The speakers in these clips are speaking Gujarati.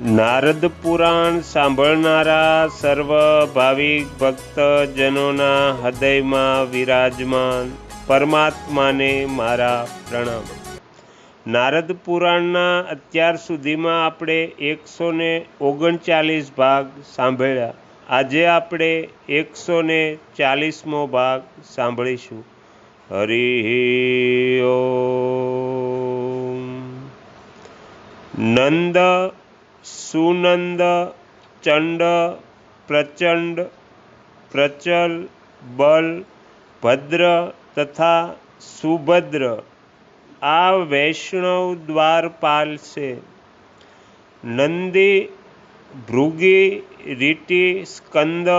નારદ પુરાણ સાંભળનારા સર્વ ભાવિક ભક્તજનોના હૃદયમાં વિરાજમાન પરમાત્માને મારા પ્રણામ. નારદ પુરાણના અત્યાર સુધીમાં આપણે 139 ભાગ સાંભળ્યા. આજે આપણે 140મો ભાગ સાંભળીશું. હરિ ઓમ. નંદ, સુનંદ, ચંડ, પ્રચંડ, પ્રચલ, બલ, ભદ્ર તથા સુભદ્ર આ વૈષ્ણવ દ્વારપાલ છે. નંદી, ભૃગી, રીટી, સ્કંદ,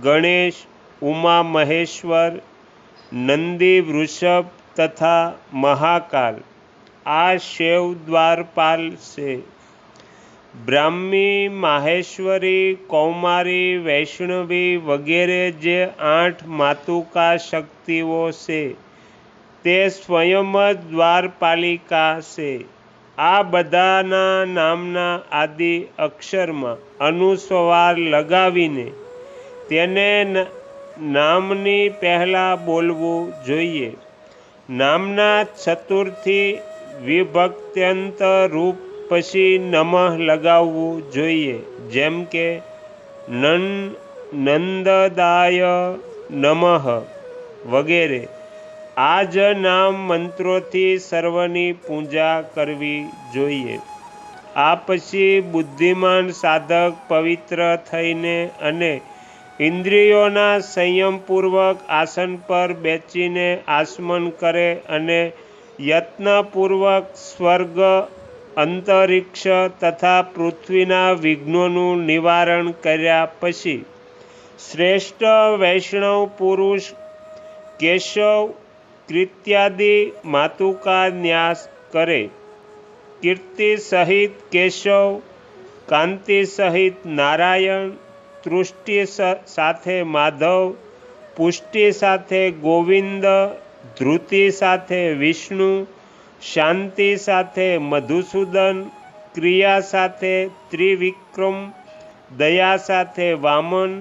ગણેશ, ઉમા મહેશ્વર, નંદી વૃષભ તથા મહાકાલ આ શૈવ દ્વારપાલ છે. બ્રાહ્મી, માહેશ્વરી, કૌમારી, વૈષ્ણવી વગેરે જે 8 માતુકા શક્તિઓ છે તે સ્વયં જ દ્વારપાલિકા છે. આ બધાના નામના આદિ અક્ષરમાં અનુસ્વાર લગાવીને તેને નામની પહેલાં બોલવું જોઈએ. નામના ચતુર્થી વિભક્ત્યંત રૂપ પછી નમઃ લગાવવું જોઈએ, જેમ કે નંદદાય નમઃ વગેરે. આ જ નામ મંત્રોથી સર્વની પૂજા કરવી જોઈએ. આ પછી બુદ્ધિમાન સાધક પવિત્ર થઈને અને ઇન્દ્રિયોના સંયમપૂર્વક આસન પર બેસીને આસમન કરે અને યત્નપૂર્વક સ્વર્ગ, અંતરિક્ષ તથા પૃથ્વીના વિઘ્નોનું નિવારણ કર્યા પછી શ્રેષ્ઠ વૈષ્ણવ પુરુષ કેશવ, કીર્ત્યાદિ માતુકા ન્યાસ કરે. કીર્તિ સહિત કેશવ, કાંતિ સહિત નારાયણ, તૃષ્ટિ સાથે માધવ, પુષ્ટિ સાથે ગોવિંદ, ધૃતિ સાથે વિષ્ણુ, શાંતિ સાથે મધુસૂદન, ક્રિયા સાથે ત્રિવિક્રમ, દયા સાથે વામન,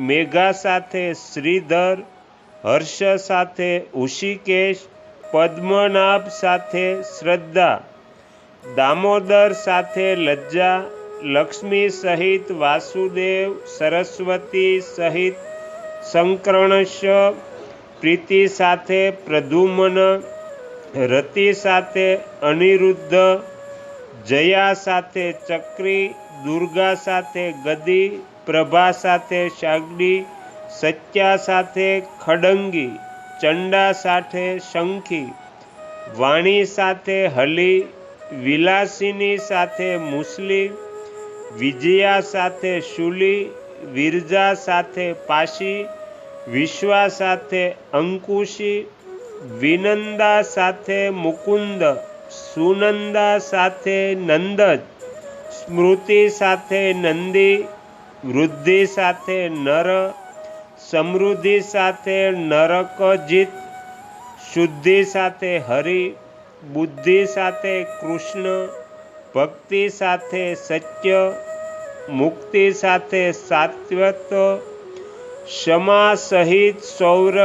મેઘા સાથે શ્રીધર, હર્ષ સાથે ઋષિકેશ, પદ્મનાભ સાથે શ્રદ્ધા, દામોદર સાથે લજ્જા, લક્ષ્મી સહિત વાસુદેવ, સરસ્વતી સહિત સંકર્ણશ, પ્રીતિ સાથે પ્રદ્યુમ્ન, રતિ સાથે અનિરુદ્ધ, જયા સાથે ચક્રી, દુર્ગા સાથે ગદી, પ્રભા સાથે શાગડી, સત્યા સાથે ખડંગી, ચંડા સાથે શંખી, વાણી સાથે હલી, વિલાસિની સાથે મુસલી, વિજયા સાથે શૂલી, વિરજા સાથે પાશી, વિશ્વા સાથે અંકુશી, વિનંદા સાથે મુકુંદ, સુનંદા સાથે નંદજ, સ્મૃતિ સાથે નંદી, વૃદ્ધિ સાથે નર, સમૃદ્ધિ સાથે નરકજિત, શુદ્ધિ સાથે હરિ, બુદ્ધિ સાથે કૃષ્ણ, ભક્તિ સાથે સત્ય, મુક્તિ સાથે સાત્વત, ક્ષમા સહિત સૌર,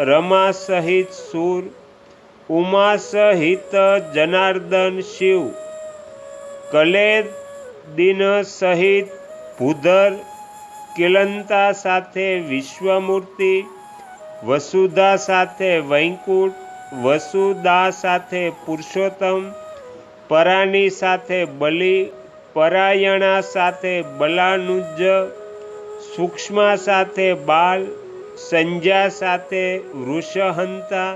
રમા સહિત સુર, ઉમા સહિત જનાર્દન શિવ, કલેદિન સહિત ભૂધર, કિલંતા સાથે વિશ્વમૂર્તિ, વસુધા સાથે વૈકુંઠ, વસુદા સાથે પુરુષોત્તમ, પરાની સાથે બલિ, પરાયણા સાથે બલાનુજ, સૂક્ષ્મા સાથે બાલ, સંજ્ઞા સાથે વૃષહંતા,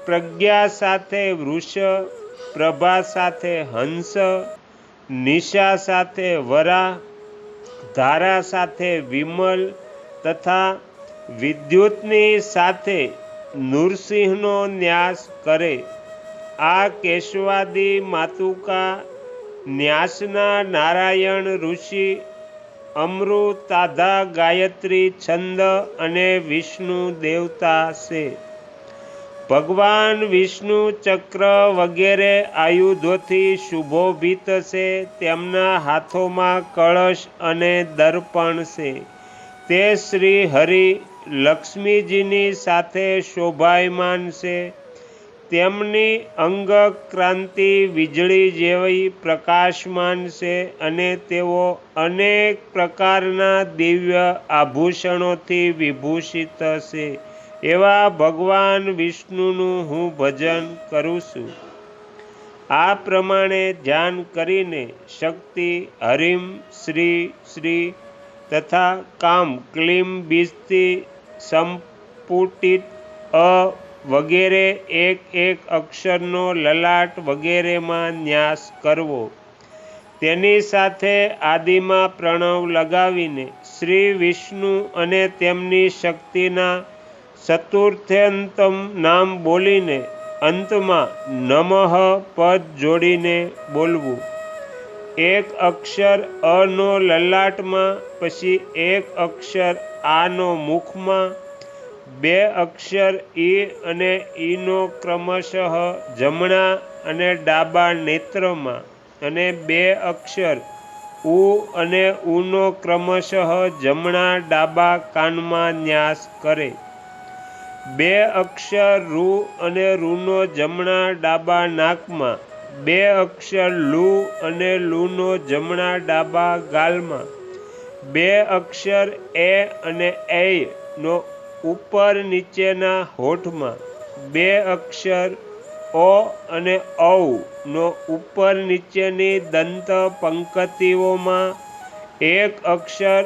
પ્રજ્ઞા સાથે વૃષ, પ્રભા સાથે હંસ, નિશા સાથે વરા, ધારા સાથે વિમલ તથા વિદ્યુતની સાથે નૃસિંહનો ન્યાસ કરે. આ કેશવાદી માતુકા ન્યાસના નારાયણ ઋષિ, અમૃતાધા ગાયત્રી છંદ અને વિષ્ણુ દેવતા છે. ભગવાન વિષ્ણુ ચક્ર વગેરે આયુધોથી શુભોભિત છે. તેમના હાથોમાં કળશ અને દર્પણ છે. તે શ્રી હરિ લક્ષ્મીજીની સાથે શોભાયમાન છે. તેમની અંગક્રાંતિ વીજળી જેવી પ્રકાશમાન છે અને તેઓ અનેક પ્રકારના દિવ્ય આભૂષણોથી વિભૂષિત છે. એવા ભગવાન વિષ્ણુનું હું ભજન કરું છું. આ પ્રમાણે ધ્યાન કરીને શક્તિ હરિમ શ્રી શ્રી તથા કામ ક્લીમ બીજથી સંપુટિત અ વગેરે એક એક અક્ષરનો લલાટ વગેરેમાં ન્યાસ કરવો. તેની સાથે આદિમાં પ્રણવ લગાવીને શ્રી વિષ્ણુ અને તેમની શક્તિના ચતુર્થ્યંતમ નામ બોલીને અંતમાં નમઃ પદ જોડીને બોલવું. એક અક્ષર અનો લલાટમાં, પછી એક અક્ષર આનો મુખમાં, બે અક્ષર ઈ અને ઈનો ક્રમશઃ જમણા અને ડાબા નેત્રમાં, અને બે અક્ષર ઉ અને ઉનો ક્રમશઃ જમણા ડાબા કાનમાં ન્યાસ કરે. બે અક્ષર રૂ અને રૂનો જમણા ડાબા નાકમાં, બે અક્ષર લુ અને લુનો જમણા ડાબા ગાલમાં, બે અક્ષર એ અને ઐ નો ઉપર નીચેના હોઠમાં, બે અક્ષર ઓ અને ઔ નો ઉપર નીચેની દંત પંક્તિઓમાં, એક અક્ષર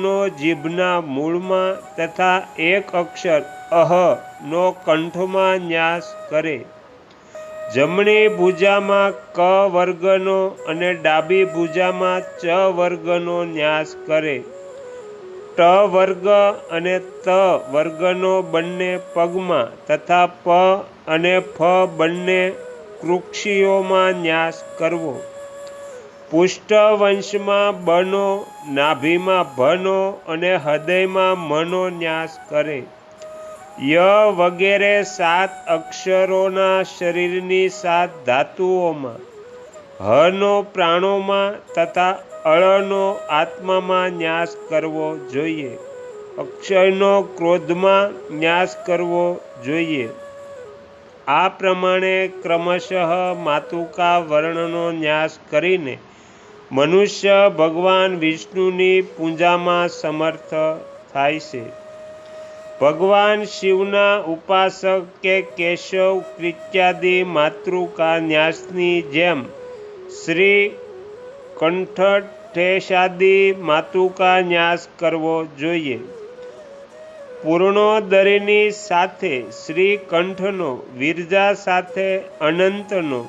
નો જીભના મૂળમાં તથા એક અક્ષર અહ નો કંઠમાં ન્યાસ કરે. જમણી ભુજામાં ક વર્ગનો અને ડાબી ભુજામાં ચ વર્ગનો ન્યાસ કરે. ટ વર્ગ અને ત વર્ગનો બંને પગમાં તથા પ અને ફ બંને કૃક્ષીઓમાં ન્યાસ કરવો. પુષ્ટવંશમાં બનો, નાભીમાં ભનો અને હૃદયમાં મનો ન્યાસ કરે. ય વગેરે 7 અક્ષરોના શરીરની 7 ધાતુઓમાં, હનો પ્રાણોમાં તથા અળનો આત્મામાં ન્યાસ કરવો જોઈએ. અક્ષયનો ક્રોધમાં ન્યાસ કરવો જોઈએ. આ પ્રમાણે ક્રમશઃ માતુકા વર્ણનો ન્યાસ કરીને મનુષ્ય ભગવાન વિષ્ણુની પૂજામાં સમર્થ થાય છે. ભગવાન શિવના ઉપાસક કે કેશવ કૃત્યાદિ માતૃકા ન્યાસની જેમ શ્રી કંઠઠેશાદિ માતુકા ન્યાસ કરવો જોઈએ. પૂર્ણોદરીની સાથે શ્રી કંઠનો, વિરજા સાથે અનંતનો,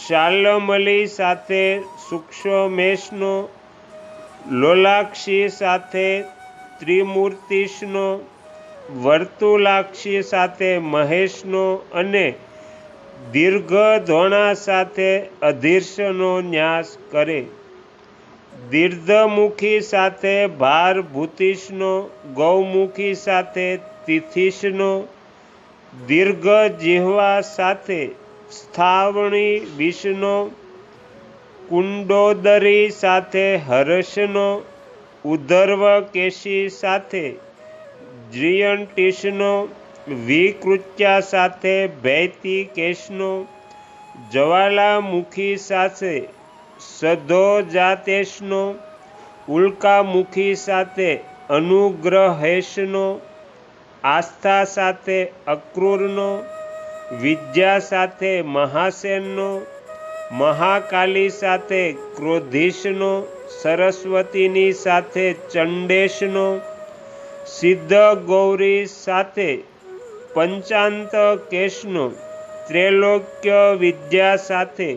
શાલ્મલી સાથે સૂક્ષ્મેશનો, લોલાક્ષી સાથે ત્રિમૂર્તિશનો, વર્તુલાક્ષી સાથે મહેશનો અને દીર્ઘધોણા સાથે અધીર્ષનો ન્યાસ કરે. દીર્ઘમુખી સાથે ભારભૂતિશનો, ગૌમુખી સાથે તિથિશનો, દીર્ઘ જીહ્વા સાથે સ્થાવણી વિષનો, કુંડોદરી સાથે હર્ષનો, ઉધર્વ કેશી સાથે જ્રિયંટિશનો, વિકૃત્યા સાથે ભૈતી કેશનો, જ્વાલામુખી સાથે સધોજાતેશનો, ઉલ્કામુખી સાથે અનુગ્રહેશનો, આસ્થા સાથે અક્રૂરનો, વિદ્યા સાથે મહાસેનનો, મહાકાલી સાથે ક્રોધીશનો, સરસ્વતીની સાથે ચંડેશનો, સિદ્ધ ગૌરી સાથે પંચાંત કેશનો, ત્રૈલોક્ય વિદ્યા સાથે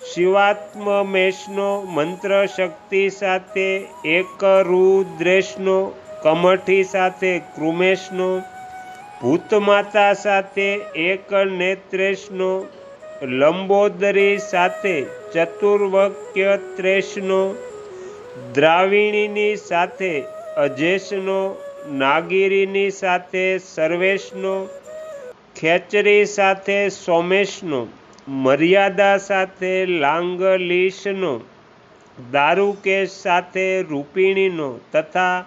શિવાત્મમેશનો, મંત્ર શક્તિ સાથે એકરુદ્રેશનો, કમઠી સાથે કૃમેશનો, ભૂતમાતા સાથે એક નેત્રેશનો, લંબોદરી સાથે ચતુર્વક્યત્રેશનો, દ્રાવિણીની સાથે અજેશનો, નાગિરીની સાથે સર્વેશનો, ખેચરી સાથે સોમેશનો, મર્યાદા સાથે લાંગલીશનો, દારૂકેશ સાથે રૂપિણીનો તથા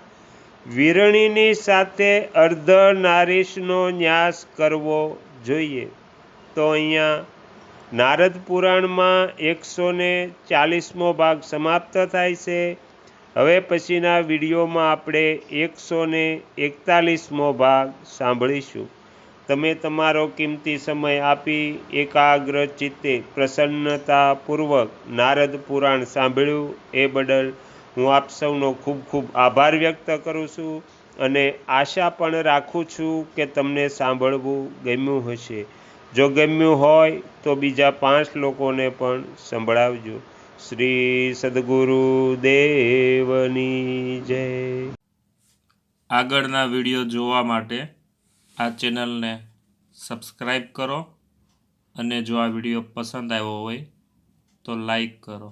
વિરણીની સાથે અર્ધનારીશનો ન્યાસ કરવો જોઈએ. તો અહીંયા નારદ પુરાણમાં 140મો ભાગ સમાપ્ત થાય છે. હવે પછીના વિડીયોમાં આપણે 141મો ભાગ સાંભળીશું. તમે તમારો કિંમતી સમય આપી એકાગ્ર ચિત્તે પ્રસન્નતાપૂર્વક નારદ પુરાણ સાંભળ્યું એ બદલ હું આપ સૌનો ખૂબ ખૂબ આભાર વ્યક્ત કરું છું અને આશા પણ રાખું છું કે તમને સાંભળવું ગમ્યું હશે. જો ગમ્યું હોય તો બીજા 5 લોકોને પણ સંભળાવજો. શ્રી સદગુરુ દેવની જય. આગળના વિડીયો જોવા માટે આ ચેનલને સબસ્ક્રાઈબ કરો અને જો આ વિડીયો પસંદ આવ્યો હોય તો લાઈક કરો.